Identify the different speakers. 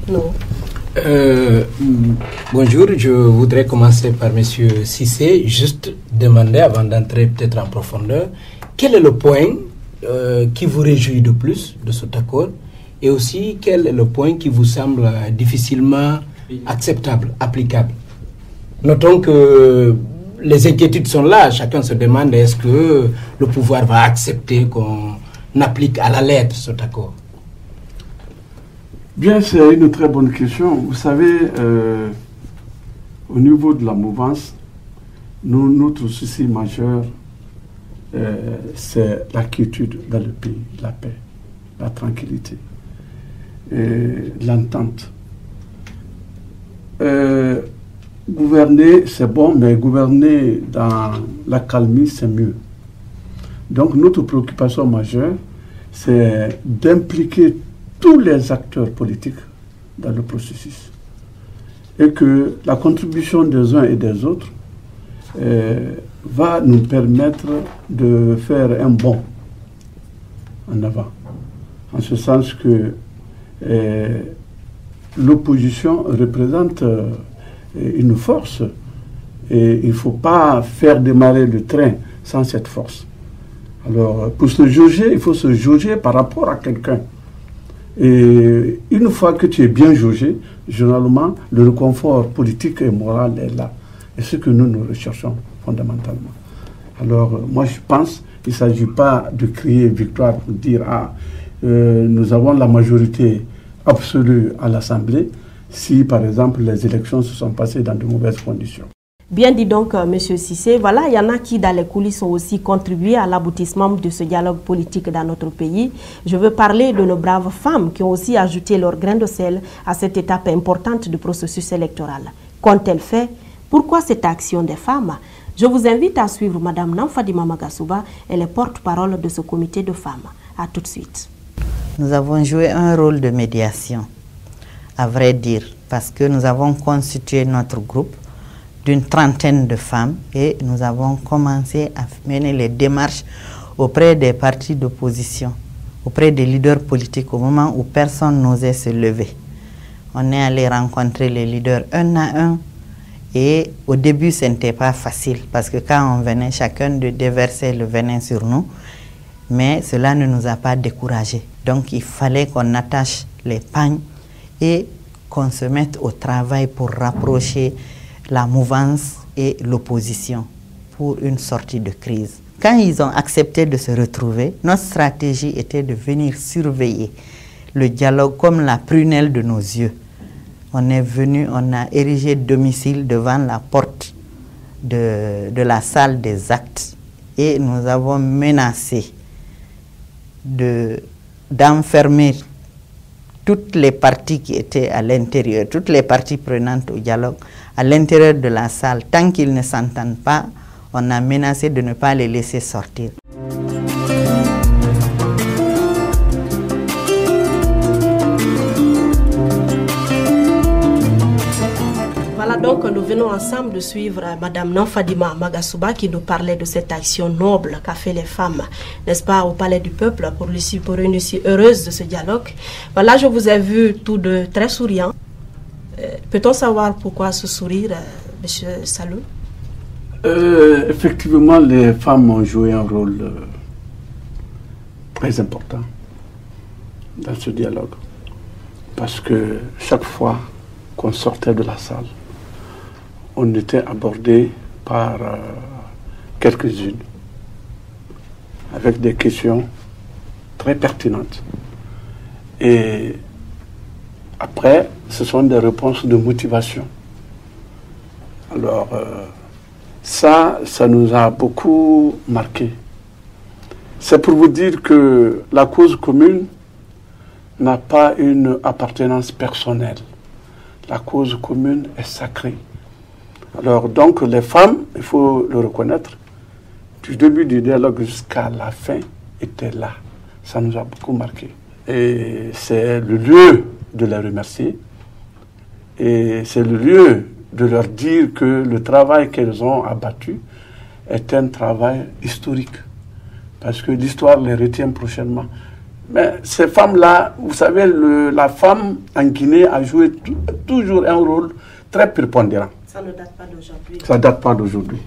Speaker 1: Non.
Speaker 2: Bonjour, je voudrais commencer par M. Cissé, juste demander, avant d'entrer peut-être en profondeur, quel est le point qui vous réjouit de plus de cet accord, et aussi quel est le point qui vous semble difficilement acceptable, applicable. Notons que les inquiétudes sont là, chacun se demande est-ce que le pouvoir va accepter qu'on applique à la lettre cet accord.
Speaker 3: Bien, c'est une très bonne question. Vous savez, au niveau de la mouvance, notre souci majeur, c'est la quiétude dans le pays, la paix, la tranquillité, l'entente. Gouverner, c'est bon, mais gouverner dans la calmie, c'est mieux. Donc, notre préoccupation majeure, c'est d'impliquer tous les acteurs politiques dans le processus. Et que la contribution des uns et des autres va nous permettre de faire un bond en avant. En ce sens que l'opposition représente une force et il ne faut pas faire démarrer le train sans cette force. Alors, pour se jauger, il faut se jauger par rapport à quelqu'un. Et une fois que tu es bien jaugé, généralement, le réconfort politique et moral est là. Et c'est ce que nous recherchons fondamentalement. Alors, moi, je pense qu'il ne s'agit pas de crier victoire pour dire nous avons la majorité absolue à l'Assemblée si, par exemple, les élections se sont passées dans de mauvaises conditions.
Speaker 1: Bien dit donc, M. Cissé. Voilà, il y en a qui, dans les coulisses, ont aussi contribué à l'aboutissement de ce dialogue politique dans notre pays. Je veux parler de nos braves femmes qui ont aussi ajouté leur grain de sel à cette étape importante du processus électoral. Qu'ont-elles fait? Pourquoi cette action des femmes? Je vous invite à suivre Mme Namfadima Magasuba, elle est porte-parole de ce comité de femmes. A tout de suite.
Speaker 4: Nous avons joué un rôle de médiation, à vrai dire, parce que nous avons constitué notre groupe d'une trentaine de femmes et nous avons commencé à mener les démarches auprès des partis d'opposition, auprès des leaders politiques au moment où personne n'osait se lever. On est allé rencontrer les leaders un à un et au début ce n'était pas facile parce que quand on venait, chacun de déverser le venin sur nous, mais cela ne nous a pas découragés. Donc il fallait qu'on attache les pagnes et qu'on se mette au travail pour rapprocher la mouvance et l'opposition pour une sortie de crise. Quand ils ont accepté de se retrouver, notre stratégie était de venir surveiller le dialogue comme la prunelle de nos yeux. On est venu, on a érigé domicile devant la porte de la salle des actes et nous avons menacé d'enfermer toutes les parties qui étaient à l'intérieur, toutes les parties prenantes au dialogue, à l'intérieur de la salle. Tant qu'ils ne s'entendent pas, on a menacé de ne pas les laisser sortir.
Speaker 1: Voilà donc, nous venons ensemble de suivre Mme Namfadima Magasuba qui nous parlait de cette action noble qu'a fait les femmes, n'est-ce pas, au Palais du Peuple pour une issue heureuse de ce dialogue. Voilà, je vous ai vu tous deux très souriants. Peut-on savoir pourquoi ce sourire, M. Salou?
Speaker 3: Effectivement, les femmes ont joué un rôle très important dans ce dialogue. Parce que chaque fois qu'on sortait de la salle, on était abordé par quelques-unes avec des questions très pertinentes. Et après, ce sont des réponses de motivation. Alors, ça nous a beaucoup marqué. C'est pour vous dire que la cause commune n'a pas une appartenance personnelle. La cause commune est sacrée. Alors, donc, les femmes, il faut le reconnaître, du début du dialogue jusqu'à la fin, étaient là. Ça nous a beaucoup marqué. Et c'est le lieu de les remercier. Et c'est le lieu de leur dire que le travail qu'elles ont abattu est un travail historique. Parce que l'histoire les retient prochainement. Mais ces femmes-là, vous savez, la femme en Guinée a joué toujours un rôle très prépondérant.
Speaker 1: Ça ne date pas d'aujourd'hui.
Speaker 3: Ça ne date pas d'aujourd'hui.